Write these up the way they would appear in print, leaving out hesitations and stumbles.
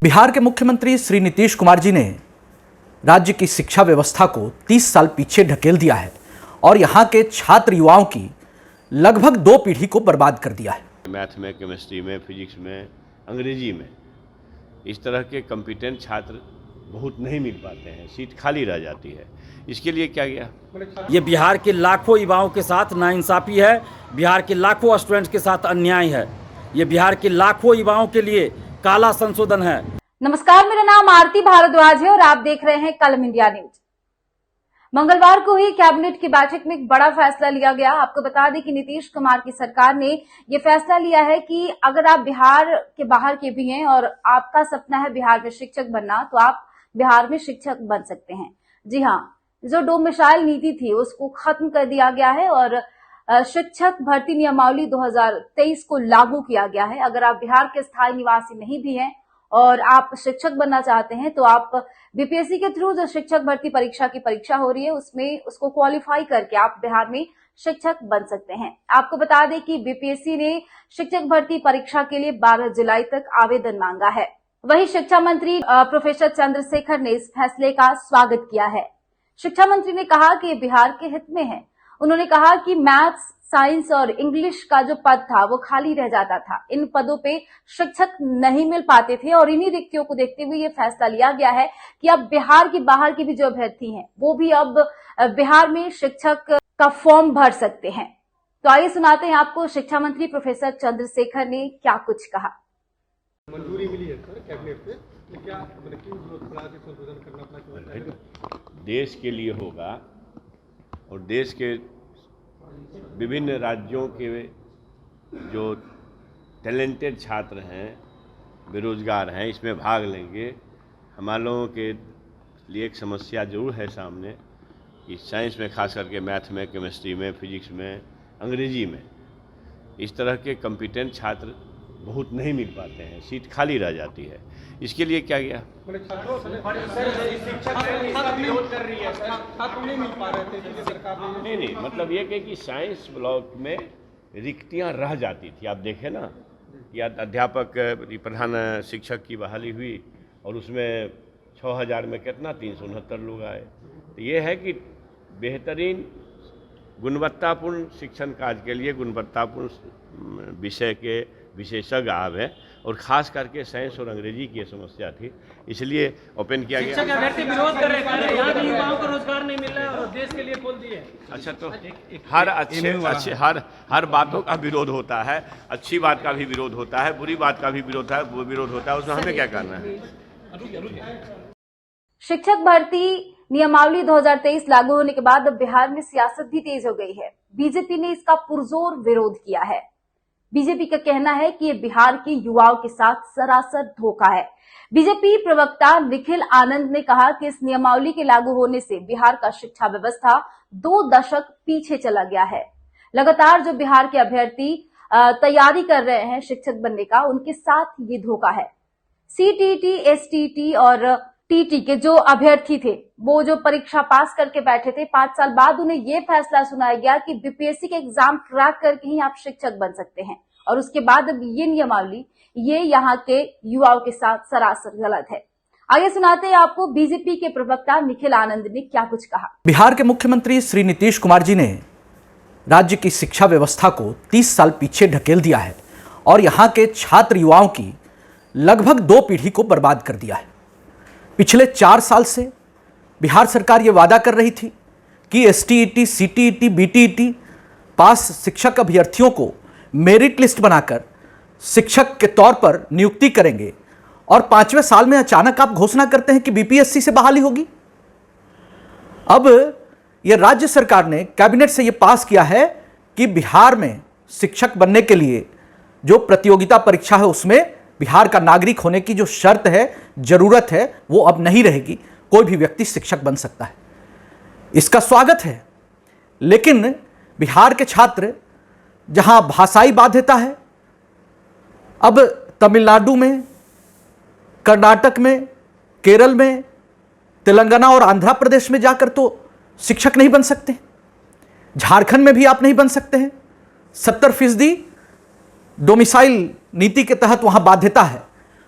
बिहार के मुख्यमंत्री श्री नीतीश कुमार जी ने राज्य की शिक्षा व्यवस्था को 30 साल पीछे ढकेल दिया है और यहाँ के छात्र युवाओं की लगभग 2 पीढ़ी को बर्बाद कर दिया है। मैथ में, केमिस्ट्री में, फिजिक्स में, अंग्रेजी में इस तरह के कॉम्पिटेंट छात्र बहुत नहीं मिल पाते हैं, सीट खाली रह जाती है। इसके लिए क्या किया? ये बिहार के लाखों युवाओं के साथ नाइंसाफ़ी है, बिहार के लाखों स्टूडेंट्स के साथ अन्याय है, ये बिहार के लाखों युवाओं के लिए काला संशोधन है। नमस्कार, मेरा नाम आरती भारद्वाज है और आप देख रहे हैं कलम इंडिया न्यूज। मंगलवार को ही कैबिनेट की बैठक में एक बड़ा फैसला लिया गया। आपको बता दें कि नीतीश कुमार की सरकार ने यह फैसला लिया है कि अगर आप बिहार के बाहर के भी हैं और आपका सपना है बिहार में शिक्षक बनना, तो आप बिहार में शिक्षक बन सकते हैं। जी हाँ, जो डोमिसाइल नीति थी उसको खत्म कर दिया गया है और शिक्षक भर्ती नियमावली 2023 को लागू किया गया है। अगर आप बिहार के स्थायी निवासी नहीं भी हैं और आप शिक्षक बनना चाहते हैं तो आप बीपीएससी के थ्रू जो शिक्षक भर्ती परीक्षा की परीक्षा हो रही है उसको क्वालिफाई करके आप बिहार में शिक्षक बन सकते हैं। आपको बता दें कि बीपीएससी ने शिक्षक भर्ती परीक्षा के लिए 12 जुलाई तक आवेदन मांगा है। वहीं शिक्षा मंत्री प्रोफेसर चंद्रशेखर ने इस फैसले का स्वागत किया है। शिक्षा मंत्री ने कहा कि बिहार के हित में है। उन्होंने कहा कि मैथ्स, साइंस और इंग्लिश का जो पद था वो खाली रह जाता था, इन पदों पे शिक्षक नहीं मिल पाते थे और इन्हीं रिक्तियों को देखते हुए ये फैसला लिया गया है कि अब बिहार की बाहर की भी जो अभ्यर्थी हैं वो भी अब बिहार में शिक्षक का फॉर्म भर सकते हैं। तो आइए सुनाते हैं आपको शिक्षा मंत्री प्रोफेसर चंद्रशेखर ने क्या कुछ कहा। मंजूरी मिली है सर कैबिनेट से, तो क्या क्यों संशोधन करना पड़ा? देश के लिए होगा और देश के विभिन्न राज्यों के जो टैलेंटेड छात्र हैं, बेरोजगार हैं, इसमें भाग लेंगे। हमारे लोगों के लिए एक समस्या जरूर है सामने कि साइंस में, खास करके मैथ में, केमिस्ट्री में, फिजिक्स में, अंग्रेजी में इस तरह के कॉम्पिटेंट छात्र बहुत नहीं मिल पाते हैं, सीट खाली रह जाती है। इसके लिए क्या किया? नहीं, मतलब ये कि साइंस ब्लॉक में रिक्तियां रह जाती थी। आप देखें ना, या अध्यापक प्रधान शिक्षक की बहाली हुई और उसमें 6000 में कितना 369 लोग आए। तो ये है कि बेहतरीन गुणवत्तापूर्ण शिक्षण कार्य के लिए गुणवत्तापूर्ण विषय के विशेषज्ञ आव है और खास करके साइंस और अंग्रेजी की समस्या थी, इसलिए ओपन किया गया। शिक्षक अभ्यर्थी विरोध कर रहे हैं, यहाँ भी युवाओं को रोजगार नहीं मिल रहा है और देश के लिए खोल दिए। अच्छा, तो हर बातों का विरोध होता है, अच्छी बात का भी विरोध होता है, बुरी बात का भी विरोध होता है, उसमें हमें क्या करना है? शिक्षक भर्ती नियमावली 2023 लागू होने के बाद अब बिहार में सियासत भी तेज हो गई है। बीजेपी ने इसका पुरजोर विरोध किया है। बीजेपी का कहना है कि ये बिहार के युवाओं के साथ सरासर धोखा है। बीजेपी प्रवक्ता निखिल आनंद ने कहा कि इस नियमावली के लागू होने से बिहार का शिक्षा व्यवस्था 2 दशक पीछे चला गया है। लगातार जो बिहार के अभ्यर्थी तैयारी कर रहे हैं शिक्षक बनने का, उनके साथ ये धोखा है। सीटीटी, एसटीटी और टीटी के जो अभ्यर्थी थे वो जो परीक्षा पास करके बैठे थे, 5 साल बाद उन्हें ये फैसला सुनाया गया कि बीपीएससी के एग्जाम क्रैक करके ही आप शिक्षक बन सकते हैं और उसके बाद अब ये नियमावली ये यहाँ के युवाओं के साथ सरासर गलत है। आगे सुनाते हैं आपको बीजेपी के प्रवक्ता निखिल आनंद ने क्या कुछ कहा। बिहार के मुख्यमंत्री श्री नीतीश कुमार जी ने राज्य की शिक्षा व्यवस्था को 30 साल पीछे ढकेल दिया है और यहाँ के छात्र युवाओं की लगभग 2 पीढ़ी को बर्बाद कर दिया है। पिछले 4 साल से बिहार सरकार ये वादा कर रही थी कि एसटीईटी, सीटीईटी, बीटीईटी पास शिक्षक अभ्यर्थियों को मेरिट लिस्ट बनाकर शिक्षक के तौर पर नियुक्ति करेंगे और 5वें साल में अचानक आप घोषणा करते हैं कि बीपीएससी से बहाली होगी। अब ये राज्य सरकार ने कैबिनेट से ये पास किया है कि बिहार में शिक्षक बनने के लिए जो प्रतियोगिता परीक्षा है उसमें बिहार का नागरिक होने की जो शर्त है, जरूरत है, वो अब नहीं रहेगी। कोई भी व्यक्ति शिक्षक बन सकता है। इसका स्वागत है, लेकिन बिहार के छात्र जहां भाषाई बाध्यता है, अब तमिलनाडु में, कर्नाटक में, केरल में, तेलंगाना और आंध्र प्रदेश में जाकर तो शिक्षक नहीं बन सकते। झारखंड में भी आप नहीं बन सकते हैं। 70% डोमिसाइल नीति के तहत वहां बाध्यता है।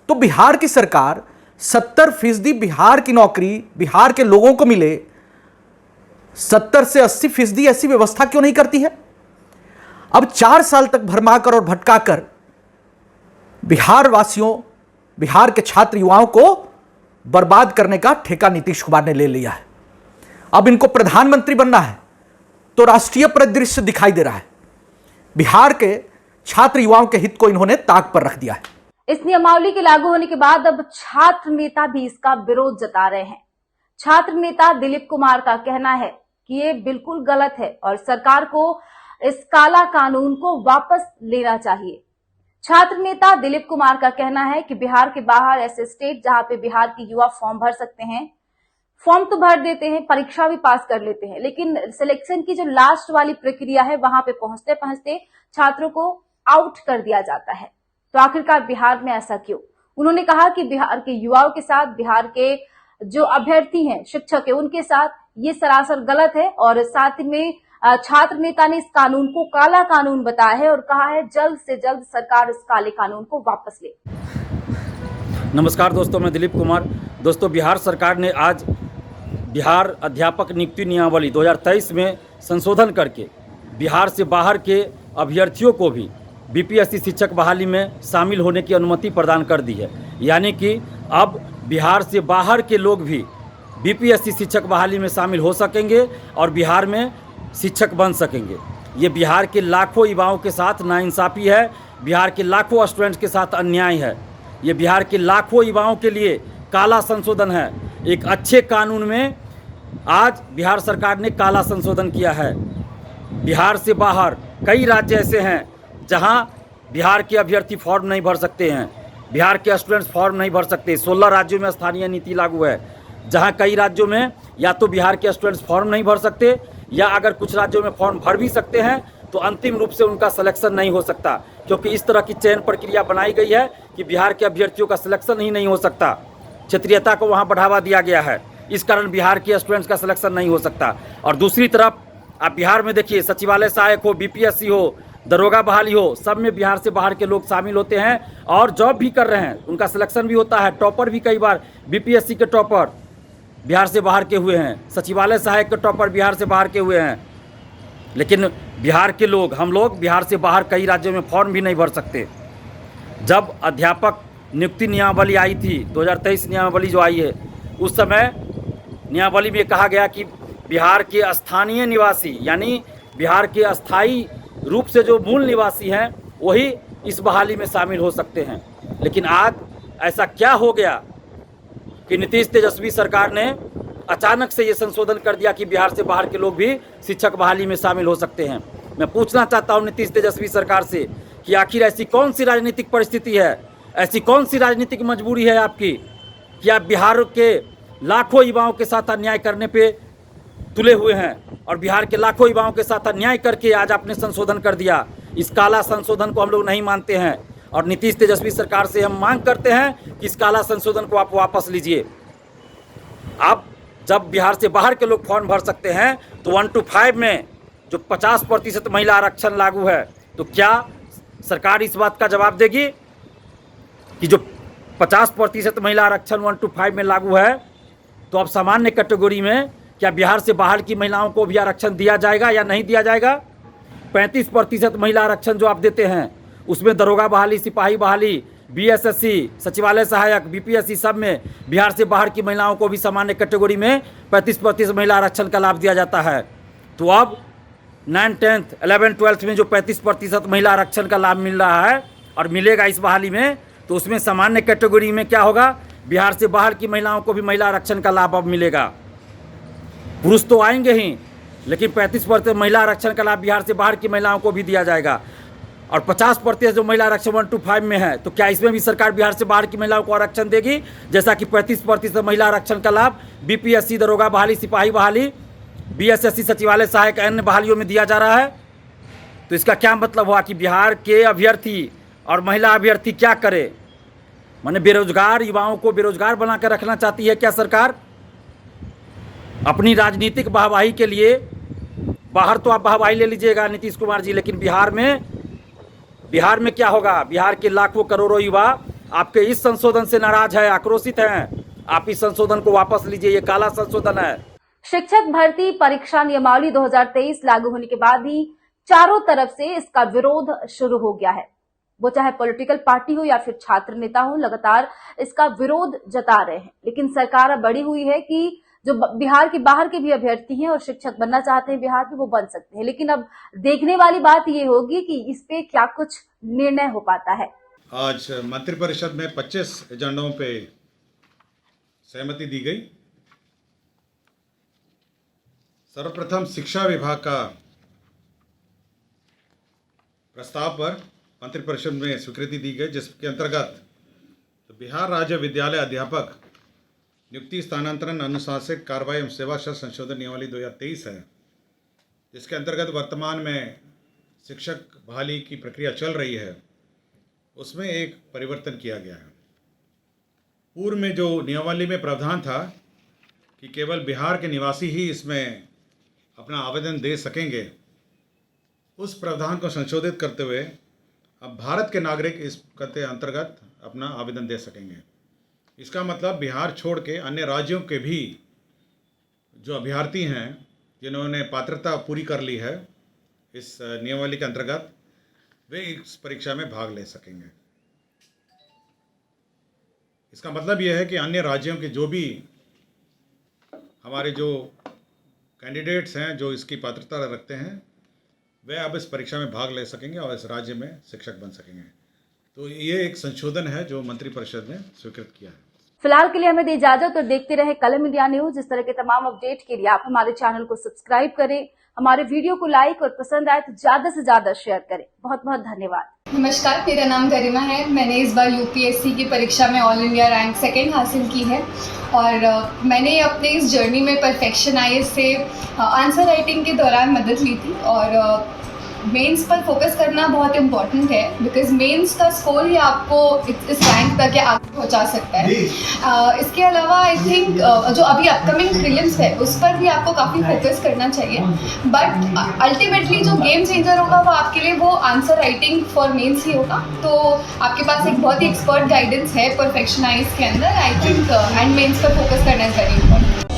तो बिहार की सरकार 70% बिहार की नौकरी बिहार के लोगों को मिले, 70 से 80% ऐसी व्यवस्था क्यों नहीं करती है? अब 4 साल तक भरमाकर और भटकाकर बिहार वासियों, बिहार के छात्र युवाओं को बर्बाद करने का ठेका नीतीश कुमार ने ले लिया है। अब इनको प्रधानमंत्री बनना है तो राष्ट्रीय परिदृश्य दिखाई दे रहा है। बिहार के छात्र युवाओं के हित को इन्होंने ताक पर रख दिया है। इस नियमावली के लागू होने के बाद अब छात्र नेता भी इसका विरोध जता रहे हैं। छात्र नेता दिलीप कुमार का कहना है कि ये बिल्कुल गलत है और सरकार को इस काला कानून को वापस लेना चाहिए। छात्र नेता दिलीप कुमार का कहना है कि बिहार के बाहर ऐसे स्टेट जहां पे बिहार के युवा फॉर्म भर सकते हैं, फॉर्म तो भर देते हैं, परीक्षा भी पास कर लेते हैं, लेकिन सिलेक्शन की जो लास्ट वाली प्रक्रिया है वहां पे पहुंचते पहुंचते छात्रों को आउट कर दिया जाता है। तो आखिरकार बिहार में ऐसा क्यों? उन्होंने कहा कि बिहार के युवाओं के साथ, बिहार के जो अभ्यर्थी हैं, शिक्षक है, उनके साथ ये सरासर गलत है और साथ में छात्र नेता ने इस कानून को काला कानून बताया है और कहा है जल्द से जल्द सरकार इस काले कानून को वापस ले। नमस्कार दोस्तों, मैं दिलीप कुमार। दोस्तों, बिहार सरकार ने आज बिहार अध्यापक नियुक्ति नियमावली 2023 में संशोधन करके बिहार से बाहर के अभ्यर्थियों को भी बीपीएससी शिक्षक बहाली में शामिल होने की अनुमति प्रदान कर दी है। यानी कि अब बिहार से बाहर के लोग भी बीपीएससी शिक्षक बहाली में शामिल हो सकेंगे और बिहार में शिक्षक बन सकेंगे। ये बिहार के लाखों युवाओं के साथ नाइंसाफ़ी है, बिहार के लाखों स्टूडेंट्स के साथ अन्याय है। ये बिहार के लाखों युवाओं के लिए काला संशोधन है। एक अच्छे कानून में आज बिहार सरकार ने काला संशोधन किया है। बिहार से बाहर कई राज्य ऐसे हैं जहां बिहार के अभ्यर्थी फॉर्म नहीं भर सकते हैं, बिहार के स्टूडेंट्स फॉर्म नहीं भर सकते। 16 राज्यों में स्थानीय नीति लागू है, जहां कई राज्यों में या तो बिहार के स्टूडेंट्स फॉर्म नहीं भर सकते या अगर कुछ राज्यों में फॉर्म भर भी सकते हैं तो अंतिम रूप से उनका सिलेक्शन नहीं हो सकता, क्योंकि इस तरह की चयन प्रक्रिया बनाई गई है कि बिहार के अभ्यर्थियों का सिलेक्शन ही नहीं हो सकता। क्षेत्रीयता को वहाँ बढ़ावा दिया गया है, इस कारण बिहार के स्टूडेंट्स का सिलेक्शन नहीं हो सकता। और दूसरी तरफ आप बिहार में देखिए, सचिवालय सहायक हो, बीपीएससी हो, दरोगा बहाली हो, सब में बिहार से बाहर के लोग शामिल होते हैं और जॉब भी कर रहे हैं, उनका सिलेक्शन भी होता है। टॉपर भी कई बार बीपीएससी के टॉपर बिहार से बाहर के हुए हैं, सचिवालय सहायक के टॉपर बिहार से बाहर के हुए हैं। लेकिन बिहार के लोग, हम लोग बिहार से बाहर कई राज्यों में फॉर्म भी नहीं भर सकते। जब अध्यापक नियुक्ति नियमावली आई थी, 2023 नियमावली जो आई है, उस समय नियमावली में कहा गया कि बिहार के स्थानीय निवासी, यानी बिहार के अस्थायी रूप से जो मूल निवासी हैं वही इस बहाली में शामिल हो सकते हैं। लेकिन आज ऐसा क्या हो गया कि नीतीश तेजस्वी सरकार ने अचानक से ये संशोधन कर दिया कि बिहार से बाहर के लोग भी शिक्षक बहाली में शामिल हो सकते हैं। मैं पूछना चाहता हूँ नीतीश तेजस्वी सरकार से कि आखिर ऐसी कौन सी राजनीतिक परिस्थिति है, ऐसी कौन सी राजनीतिक मजबूरी है आपकी कि आप बिहार के लाखों युवाओं के साथ अन्याय करने पे तुले हुए हैं और बिहार के लाखों युवाओं के साथ अन्याय करके आज आपने संशोधन कर दिया। इस काला संशोधन को हम लोग नहीं मानते हैं और नीतीश तेजस्वी सरकार से हम मांग करते हैं कि इस काला संशोधन को आप वापस लीजिए। आप जब बिहार से बाहर के लोग फॉर्म भर सकते हैं तो 1 to 5 में जो 50% महिला आरक्षण लागू है, तो क्या सरकार इस बात का जवाब देगी कि जो 50% महिला आरक्षण 1 to 5 में लागू है, तो अब सामान्य कैटेगरी में क्या बिहार से बाहर की महिलाओं को भी आरक्षण दिया जाएगा या नहीं दिया जाएगा? 35% महिला आरक्षण जो आप देते हैं उसमें दरोगा बहाली, सिपाही बहाली, बीएसएससी, सचिवालय सहायक, बीपीएससी, सब में बिहार से बाहर की महिलाओं को भी सामान्य कैटेगरी में 35% महिला आरक्षण का लाभ दिया जाता है। तो अब 9th, 10th, 11th, 12th में जो 35% महिला आरक्षण का लाभ मिल रहा है और मिलेगा इस बहाली में, तो उसमें सामान्य कैटेगरी में क्या होगा, बिहार से बाहर की महिलाओं को भी महिला आरक्षण का लाभ अब मिलेगा। पुरुष तो आएंगे ही, लेकिन 35% महिला आरक्षण का लाभ बिहार से बाहर की महिलाओं को भी दिया जाएगा। और 50% जो महिला आरक्षण 1 to 5 में है, तो क्या इसमें भी सरकार बिहार से बाहर की महिलाओं को आरक्षण देगी, जैसा कि 35% महिला आरक्षण का लाभ बीपीएससी, दरोगा बहाली, सिपाही बहाली, बीएसएससी, सचिवालय सहायक, अन्य बहालियों में दिया जा रहा है? तो इसका क्या मतलब हुआ कि बिहार के अभ्यर्थी और महिला अभ्यर्थी क्या करे? माने बेरोजगार युवाओं को बेरोजगार बना कर रखना चाहती है क्या सरकार? अपनी राजनीतिक वाहवाही के लिए बाहर तो आप वाहवाही ले लीजिएगा नीतीश कुमार जी, लेकिन बिहार में क्या होगा? बिहार के लाखों करोड़ों युवा आपके इस संशोधन से नाराज है, आक्रोशित हैं। आप इस संशोधन को वापस लीजिए, ये काला संशोधन है। शिक्षक भर्ती परीक्षा नियमावली 2023 लागू होने के बाद ही चारों तरफ से इसका विरोध शुरू हो गया है। वो चाहे पॉलिटिकल पार्टी हो या फिर छात्र नेता हो, लगातार इसका विरोध जता रहे हैं। लेकिन सरकार अब बड़ी हुई है कि जो बिहार के बाहर के भी अभ्यर्थी हैं और शिक्षक बनना चाहते हैं बिहार में, वो बन सकते हैं। लेकिन अब देखने वाली बात ये होगी कि इस पे क्या कुछ निर्णय हो पाता है। आज मंत्रिपरिषद में 25 एजेंडों पे सहमति दी गई। सर्वप्रथम शिक्षा विभाग का प्रस्ताव पर मंत्रिपरिषद में स्वीकृति दी गई, जिसके अंतर्गत बिहार राज्य विद्यालय अध्यापक नियुक्ति स्थानांतरण अनुशासित कार्रवाई एवं सेवा शर्त संशोधन नियमावली 2023 है, जिसके अंतर्गत वर्तमान में शिक्षक बहाली की प्रक्रिया चल रही है, उसमें एक परिवर्तन किया गया है। पूर्व में जो नियमावली में प्रावधान था कि केवल बिहार के निवासी ही इसमें अपना आवेदन दे सकेंगे, उस प्रावधान को संशोधित करते हुए अब भारत के नागरिक इस के अंतर्गत अपना आवेदन दे सकेंगे। इसका मतलब बिहार छोड़ के अन्य राज्यों के भी जो अभ्यर्थी हैं जिन्होंने पात्रता पूरी कर ली है इस नियमावली के अंतर्गत, वे इस परीक्षा में भाग ले सकेंगे। इसका मतलब यह है कि अन्य राज्यों के जो भी हमारे जो कैंडिडेट्स हैं जो इसकी पात्रता रखते हैं, वे अब इस परीक्षा में भाग ले सकेंगे और इस राज्य में शिक्षक बन सकेंगे। तो ये एक संशोधन है जो मंत्रिपरिषद ने स्वीकृत किया है। फिलहाल के लिए हमें दी इजाजत और देखते रहे कलम इंडिया न्यूज। इस तरह के तमाम अपडेट के लिए आप हमारे चैनल को सब्सक्राइब करें, हमारे वीडियो को लाइक और पसंद आए तो ज्यादा से ज्यादा शेयर करें। बहुत बहुत धन्यवाद। नमस्कार, मेरा नाम गरिमा है। मैंने इस बार यूपीएससी की परीक्षा में ऑल इंडिया रैंक 2 हासिल की है और मैंने अपने इस जर्नी में परफेक्शन आईएएस से आंसर राइटिंग के दौरान मदद ली थी और मेंस पर फोकस करना बहुत इम्पॉर्टेंट है, बिकॉज मेंस का स्कोर ही आपको इस रैंक तक आगे पहुंचा सकता है। इसके अलावा आई थिंक जो अभी अपकमिंग प्रीलिम्स है उस पर भी आपको काफ़ी फोकस करना चाहिए, बट अल्टीमेटली जो गेम चेंजर होगा वो आपके लिए वो आंसर राइटिंग फॉर मेंस ही होगा। तो आपके पास एक बहुत ही एक्सपर्ट गाइडेंस है परफेक्शन आईएएस के अंदर, आई थिंक, एंड मेंस पर फोकस करना इज वेरी इंपॉर्टेंट।